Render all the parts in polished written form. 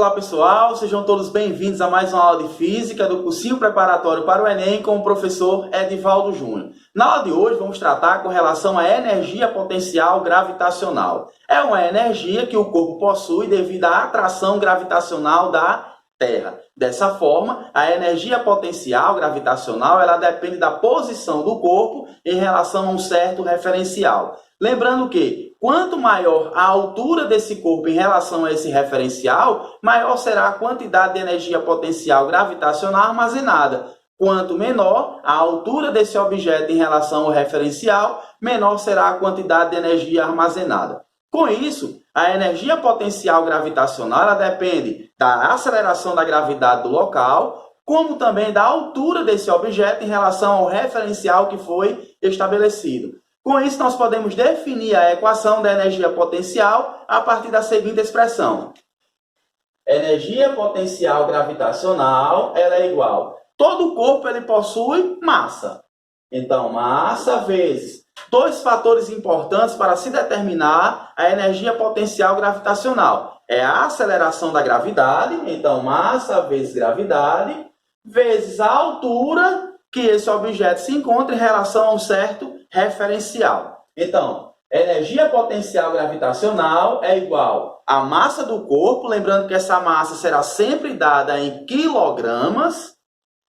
Olá pessoal, sejam todos bem-vindos a mais uma aula de Física do cursinho preparatório para o Enem com o professor Edivaldo Júnior. Na aula de hoje vamos tratar com relação à energia potencial gravitacional. É uma energia que o corpo possui devido à atração gravitacional da Terra. Dessa forma, a energia potencial gravitacional ela depende da posição do corpo em relação a um certo referencial. Lembrando que, quanto maior a altura desse corpo em relação a esse referencial, maior será a quantidade de energia potencial gravitacional armazenada. Quanto menor a altura desse objeto em relação ao referencial, menor será a quantidade de energia armazenada. Com isso, a energia potencial gravitacional ela depende da aceleração da gravidade do local, como também da altura desse objeto em relação ao referencial que foi estabelecido. Com isso, nós podemos definir a equação da energia potencial a partir da seguinte expressão. Energia potencial gravitacional ela é igual. Todo corpo ele possui massa. Então, massa vezes dois fatores importantes para se determinar a energia potencial gravitacional. É a aceleração da gravidade, então massa vezes gravidade, vezes a altura que esse objeto se encontra em relação a um certo referencial. Então, energia potencial gravitacional é igual à massa do corpo, lembrando que essa massa será sempre dada em quilogramas,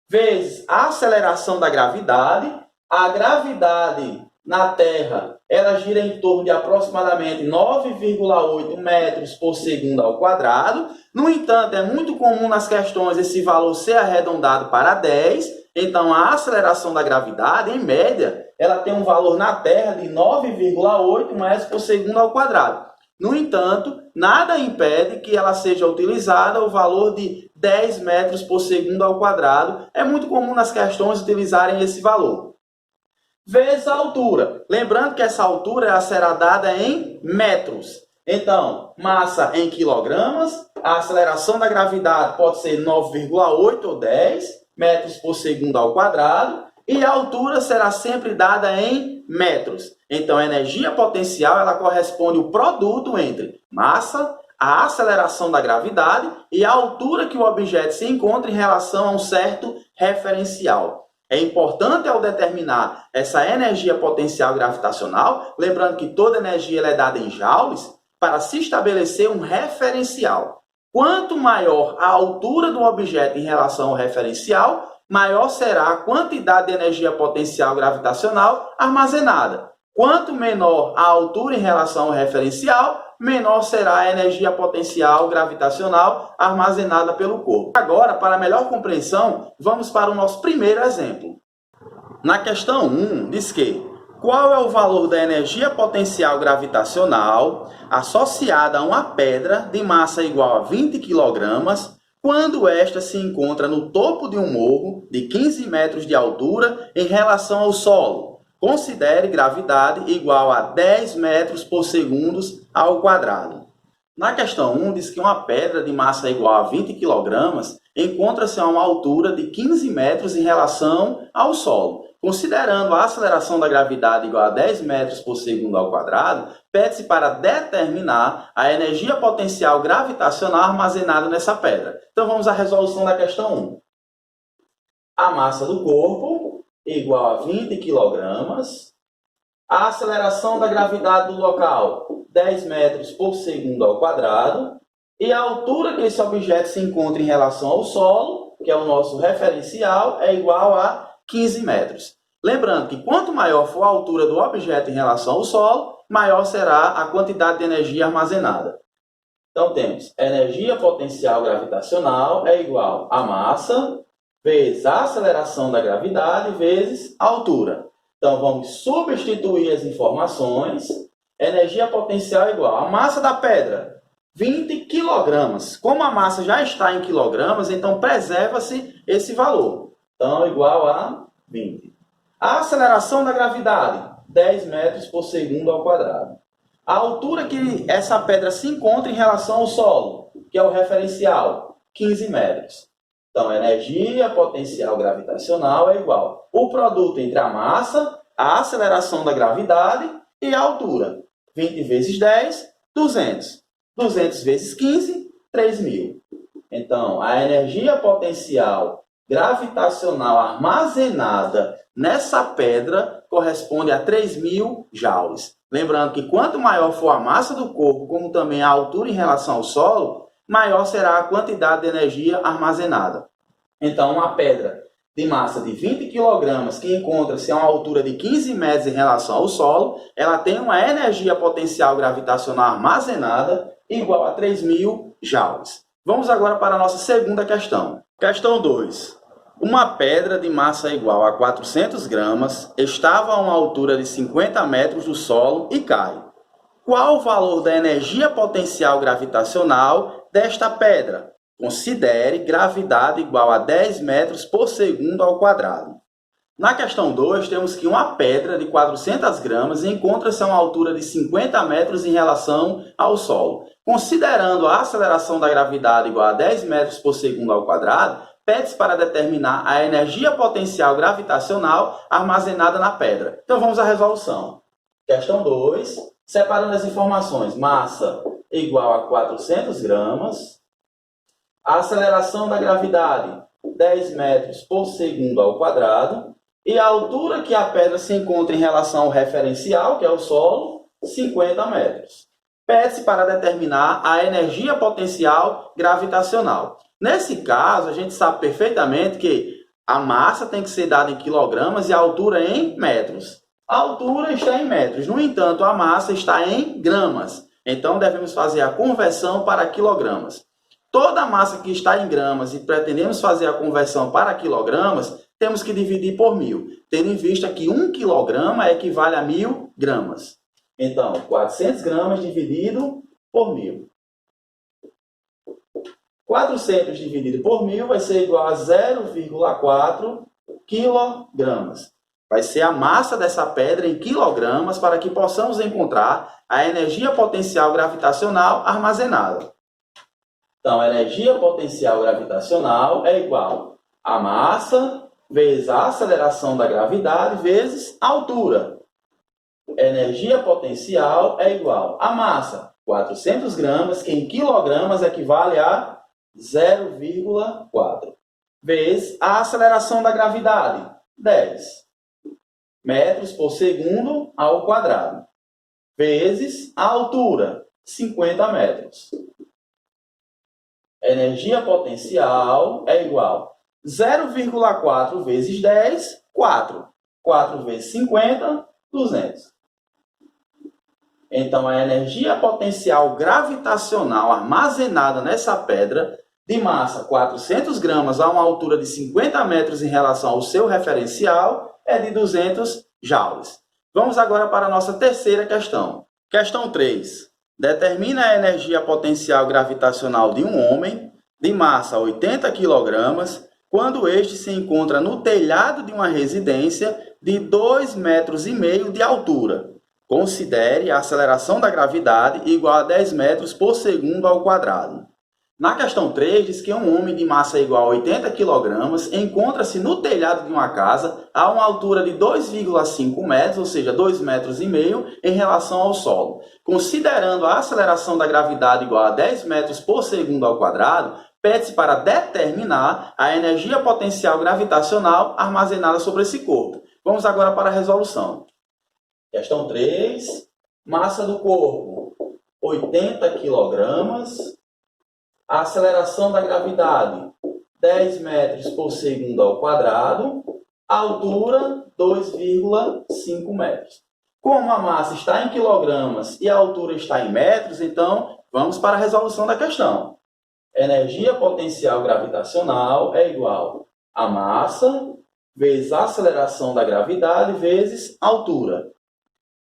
vezes a aceleração da gravidade. A gravidade na Terra, ela gira em torno de aproximadamente 9,8 metros por segundo ao quadrado. No entanto, é muito comum nas questões esse valor ser arredondado para 10. Então, a aceleração da gravidade, em média, ela tem um valor na Terra de 9,8 metros por segundo ao quadrado. No entanto, nada impede que ela seja utilizada o valor de 10 metros por segundo ao quadrado. É muito comum nas questões utilizarem esse valor. Vezes a altura. Lembrando que essa altura ela será dada em metros. Então, massa em quilogramas, a aceleração da gravidade pode ser 9,8 ou 10 metros por segundo ao quadrado, e a altura será sempre dada em metros. Então, a energia potencial ela corresponde ao produto entre massa, a aceleração da gravidade e a altura que o objeto se encontra em relação a um certo referencial. É importante ao determinar essa energia potencial gravitacional, lembrando que toda energia ela é dada em joules, para se estabelecer um referencial. Quanto maior a altura do objeto em relação ao referencial, maior será a quantidade de energia potencial gravitacional armazenada. Quanto menor a altura em relação ao referencial, menor será a energia potencial gravitacional armazenada pelo corpo. Agora, para melhor compreensão, vamos para o nosso primeiro exemplo. Na questão 1, diz que qual é o valor da energia potencial gravitacional associada a uma pedra de massa igual a 20 kg quando esta se encontra no topo de um morro de 15 metros de altura em relação ao solo? Considere gravidade igual a 10 metros por segundo ao quadrado. Na questão 1, diz que uma pedra de massa igual a 20 kg encontra-se a uma altura de 15 metros em relação ao solo. Considerando a aceleração da gravidade igual a 10 metros por segundo ao quadrado, pede-se para determinar a energia potencial gravitacional armazenada nessa pedra. Então, vamos à resolução da questão 1. A massa do corpo igual a 20 kg. A aceleração da gravidade do local, 10 metros por segundo ao quadrado. E a altura que esse objeto se encontra em relação ao solo, que é o nosso referencial, é igual a 15 metros. Lembrando que quanto maior for a altura do objeto em relação ao solo, maior será a quantidade de energia armazenada. Então, temos energia potencial gravitacional é igual a massa vezes a aceleração da gravidade vezes a altura. Então, vamos substituir as informações. Energia potencial é igual a massa da pedra, 20 kg. Como a massa já está em quilogramas, então preserva-se esse valor. Então, igual a 20. A aceleração da gravidade, 10 metros por segundo ao quadrado. A altura que essa pedra se encontra em relação ao solo, que é o referencial, 15 metros. Então, a energia potencial gravitacional é igual o produto entre a massa, a aceleração da gravidade e a altura. 20 vezes 10, 200. 200 vezes 15, 3.000. Então, a energia potencial gravitacional armazenada nessa pedra corresponde a 3.000 joules. Lembrando que quanto maior for a massa do corpo, como também a altura em relação ao solo, maior será a quantidade de energia armazenada. Então, uma pedra de massa de 20 kg, que encontra-se a uma altura de 15 metros em relação ao solo, ela tem uma energia potencial gravitacional armazenada igual a 3.000 joules. Vamos agora para a nossa segunda questão. Questão 2. Uma pedra de massa igual a 400 gramas estava a uma altura de 50 metros do solo e cai. Qual o valor da energia potencial gravitacional desta pedra? Considere gravidade igual a 10 metros por segundo ao quadrado. Na questão 2, temos que uma pedra de 400 gramas encontra-se a uma altura de 50 metros em relação ao solo. Considerando a aceleração da gravidade igual a 10 metros por segundo ao quadrado, pede-se para determinar a energia potencial gravitacional armazenada na pedra. Então vamos à resolução. Questão 2, separando as informações. Massa igual a 400 gramas. A aceleração da gravidade, 10 metros por segundo ao quadrado. E a altura que a pedra se encontra em relação ao referencial, que é o solo, 50 metros. Pede-se para determinar a energia potencial gravitacional. Nesse caso, a gente sabe perfeitamente que a massa tem que ser dada em quilogramas e a altura em metros. A altura está em metros, no entanto, a massa está em gramas. Então, devemos fazer a conversão para quilogramas. Toda a massa que está em gramas e pretendemos fazer a conversão para quilogramas, temos que dividir por 1.000, tendo em vista que 1 quilograma equivale a 1.000 gramas. Então, 400 gramas dividido por 1.000. 400 dividido por 1.000 vai ser igual a 0,4 quilogramas. Vai ser a massa dessa pedra em quilogramas para que possamos encontrar a energia potencial gravitacional armazenada. Então, a energia potencial gravitacional é igual a massa vezes a aceleração da gravidade vezes a altura. Energia potencial é igual a massa, 400 gramas, que em quilogramas equivale a 0,4, vezes a aceleração da gravidade, 10 metros por segundo ao quadrado, vezes a altura, 50 metros. Energia potencial é igual a 0,4 vezes 10, 4. 4 vezes 50, 200. Então, a energia potencial gravitacional armazenada nessa pedra, de massa 400 gramas a uma altura de 50 metros em relação ao seu referencial, é de 200 joules. Vamos agora para a nossa terceira questão. Questão 3. Determina a energia potencial gravitacional de um homem de massa 80 kg quando este se encontra no telhado de uma residência de 2,5 metros de altura. Considere a aceleração da gravidade igual a 10 metros por segundo ao quadrado. Na questão 3, diz que um homem de massa igual a 80 kg encontra-se no telhado de uma casa a uma altura de 2,5 metros, ou seja, 2,5 metros em relação ao solo. Considerando a aceleração da gravidade igual a 10 metros por segundo ao quadrado, pede-se para determinar a energia potencial gravitacional armazenada sobre esse corpo. Vamos agora para a resolução. Questão 3, massa do corpo, 80 kg. A aceleração da gravidade, 10 metros por segundo ao quadrado. A altura, 2,5 metros. Como a massa está em quilogramas e a altura está em metros, então vamos para a resolução da questão. Energia potencial gravitacional é igual a massa vezes a aceleração da gravidade vezes altura.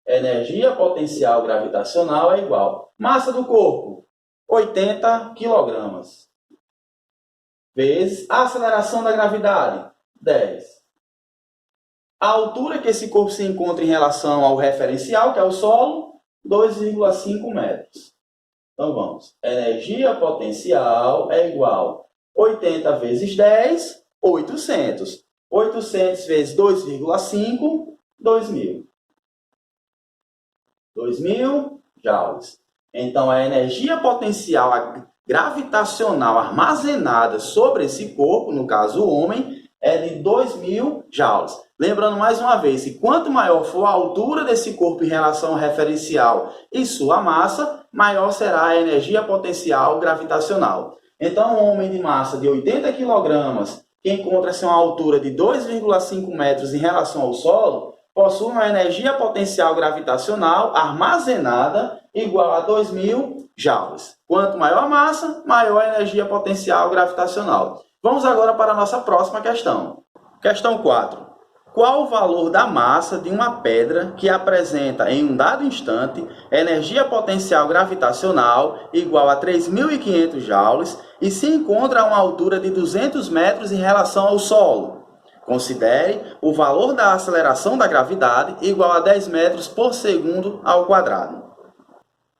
Energia potencial gravitacional é igual a massa do corpo, 80 kg, vezes a aceleração da gravidade, 10. A altura que esse corpo se encontra em relação ao referencial, que é o solo, 2,5 metros. Então vamos. Energia potencial é igual a 80 vezes 10, 800. 800 vezes 2,5, 2.000. 2.000 joules. Então, a energia potencial gravitacional armazenada sobre esse corpo, no caso o homem, é de 2.000 joules. Lembrando mais uma vez que quanto maior for a altura desse corpo em relação ao referencial e sua massa, maior será a energia potencial gravitacional. Então, um homem de massa de 80 kg, que encontra-se a uma altura de 2,5 metros em relação ao solo, possui uma energia potencial gravitacional armazenada igual a 2.000 joules. Quanto maior a massa, maior a energia potencial gravitacional. Vamos agora para a nossa próxima questão. Questão 4. Qual o valor da massa de uma pedra que apresenta em um dado instante energia potencial gravitacional igual a 3.500 joules e se encontra a uma altura de 200 metros em relação ao solo? Considere o valor da aceleração da gravidade igual a 10 metros por segundo ao quadrado.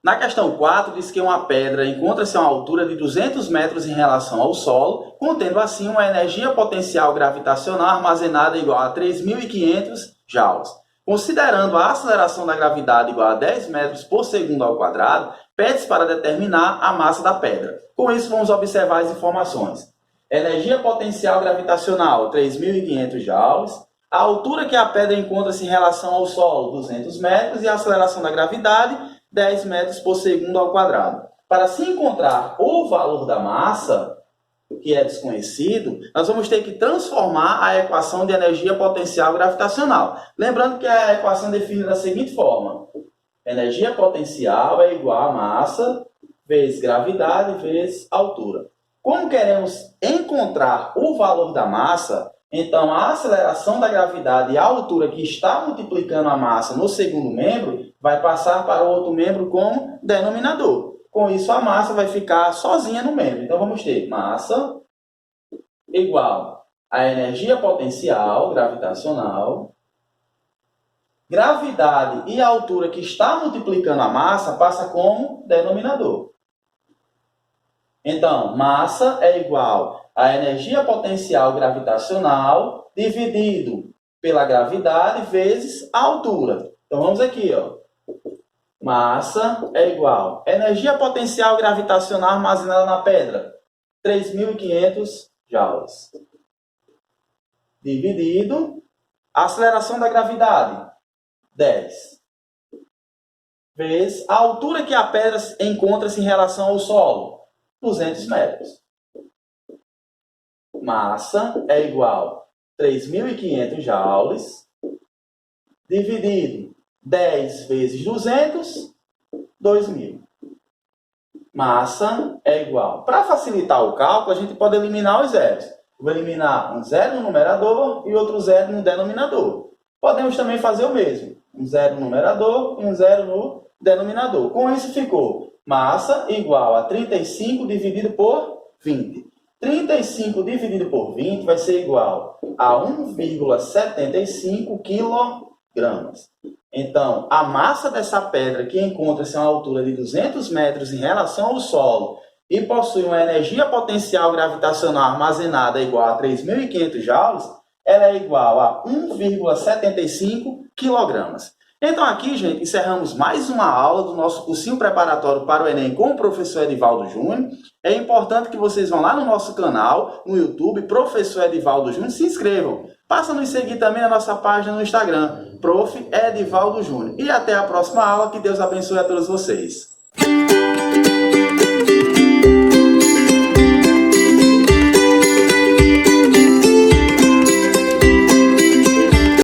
Na questão 4, diz que uma pedra encontra-se a uma altura de 200 metros em relação ao solo, contendo assim uma energia potencial gravitacional armazenada igual a 3.500 joules. Considerando a aceleração da gravidade igual a 10 metros por segundo ao quadrado, pede-se para determinar a massa da pedra. Com isso, vamos observar as informações. Energia potencial gravitacional, 3.500 joules. A altura que a pedra encontra-se em relação ao solo, 200 metros. E a aceleração da gravidade, 10 metros por segundo ao quadrado. Para se encontrar o valor da massa, que é desconhecido, nós vamos ter que transformar a equação de energia potencial gravitacional. Lembrando que a equação define da seguinte forma. Energia potencial é igual a massa vezes gravidade vezes altura. Como queremos encontrar o valor da massa, então a aceleração da gravidade e a altura que está multiplicando a massa no segundo membro vai passar para o outro membro como denominador. Com isso, a massa vai ficar sozinha no membro. Então, vamos ter massa igual a energia potencial gravitacional. Gravidade e a altura que está multiplicando a massa passa como denominador. Então, massa é igual a energia potencial gravitacional dividido pela gravidade vezes a altura. Então, vamos aqui, ó. Massa é igual a energia potencial gravitacional armazenada na pedra, 3.500 joules. Dividido a aceleração da gravidade, 10. Vezes a altura que a pedra encontra-se em relação ao solo, 200 metros. Massa é igual a 3.500 joules dividido 10 vezes 200, 2.000. Massa é igual. Para facilitar o cálculo, a gente pode eliminar os zeros. Vou eliminar um zero no numerador e outro zero no denominador. Podemos também fazer o mesmo. Um zero no numerador e um zero no denominador. Com isso ficou massa igual a 35 dividido por 20. 35 dividido por 20 vai ser igual a 1,75 quilogramas. Então, a massa dessa pedra que encontra-se a uma altura de 200 metros em relação ao solo e possui uma energia potencial gravitacional armazenada igual a 3.500 joules, ela é igual a 1,75 quilogramas. Então aqui, gente, encerramos mais uma aula do nosso cursinho preparatório para o Enem com o professor Edivaldo Júnior. É importante que vocês vão lá no nosso canal, no YouTube, Professor Edivaldo Júnior, se inscrevam. Passa a nos seguir também na nossa página no Instagram, Prof. Edivaldo Júnior. E até a próxima aula, que Deus abençoe a todos vocês.